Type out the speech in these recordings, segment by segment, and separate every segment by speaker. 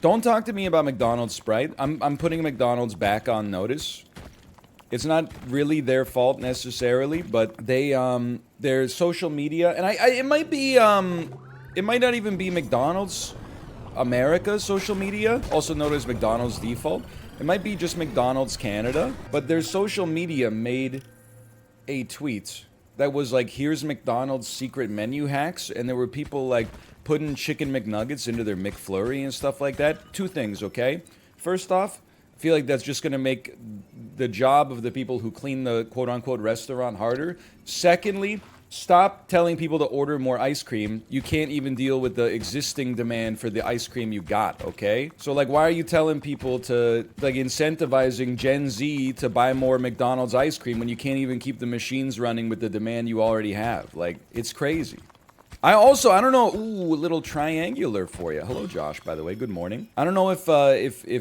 Speaker 1: Don't talk to me about McDonald's Sprite. I'm putting McDonald's back on notice. It's not really their fault necessarily, but their social media, and it might be it might not even be McDonald's America's social media, also known as McDonald's default. It might be just McDonald's Canada, but their social media made a tweet that was like, here's McDonald's secret menu hacks, and there were people like putting chicken McNuggets into their McFlurry and stuff like that. Two things, okay? First off, I feel like that's just gonna make the job of the people who clean the quote-unquote restaurant harder. Secondly, stop telling people to order more ice cream. You can't even deal with the existing demand for the ice cream you got, okay? So, like, why are you telling people to, like, incentivizing Gen Z to buy more McDonald's ice cream when you can't even keep the machines running with the demand you already have? Like, it's crazy. I don't know, ooh, a little triangular for you. Hello, Josh, by the way, good morning. I don't know if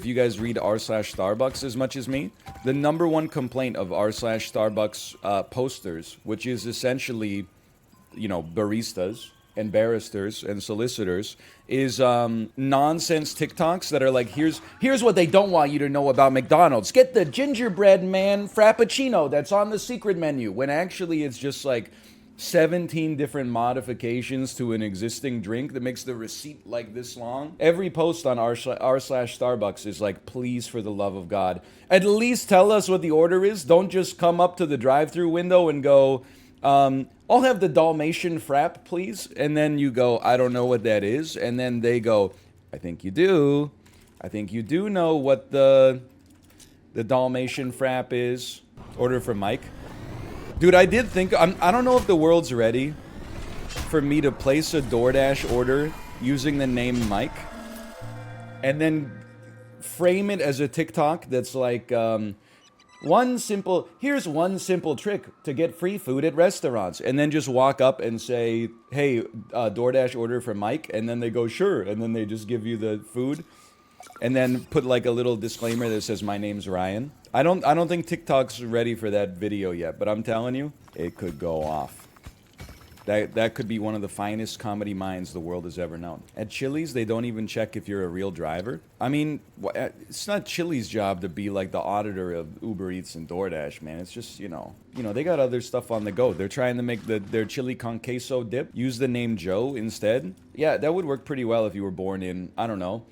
Speaker 1: you guys read r/Starbucks as much as me. The number one complaint of r/Starbucks posters, which is essentially, you know, baristas and barristers and solicitors, is nonsense TikToks that are like, here's what they don't want you to know about McDonald's. Get the gingerbread man frappuccino that's on the secret menu, when actually it's just like 17 different modifications to an existing drink that makes the receipt like this long. Every post on r/Starbucks is like, please, for the love of God, at least tell us what the order is. Don't just come up to the drive-through window and go, I'll have the Dalmatian frap, please. And then you go, I don't know what that is. And then they go, I think you do. I think you do know what the Dalmatian frap is. Order from Mike. Dude, I did think, I don't know if the world's ready for me to place a DoorDash order using the name Mike and then frame it as a TikTok that's like, here's one simple trick to get free food at restaurants, and then just walk up and say, hey, DoorDash order for Mike, and then they go, sure, and then they just give you the food, and then put like a little disclaimer that says, my name's Ryan. I don't think TikTok's ready for that video yet, but I'm telling you, it could go off. That could be one of the finest comedy minds the world has ever known. At Chili's, they don't even check if you're a real driver. I mean, it's not Chili's job to be like the auditor of Uber Eats and DoorDash, man. It's just, you know, they got other stuff on the go. They're trying to make their chili con queso dip. Use the name Joe instead. Yeah, that would work pretty well if you were born in, I don't know,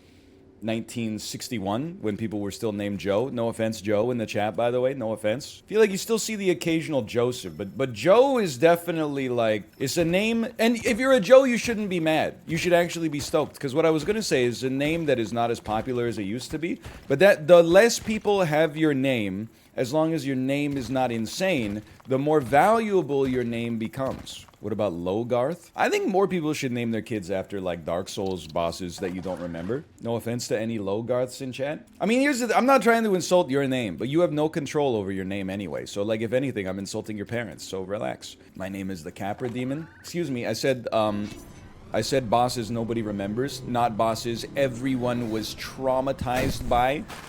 Speaker 1: 1961, when people were still named Joe. No offense, Joe, in the chat, by the way. No offense. I feel like you still see the occasional Joseph, but Joe is definitely like, it's a name, and if you're a Joe, you shouldn't be mad. You should actually be stoked, because what I was going to say is a name that is not as popular as it used to be, but that the less people have your name, as long as your name is not insane, the more valuable your name becomes. What about Logarth? I think more people should name their kids after like Dark Souls bosses that you don't remember. No offense to any Logarths in chat. I mean, I'm not trying to insult your name, but you have no control over your name anyway. So like, if anything, I'm insulting your parents, so relax. My name is the Capra Demon. Excuse me, I said bosses nobody remembers, not bosses everyone was traumatized by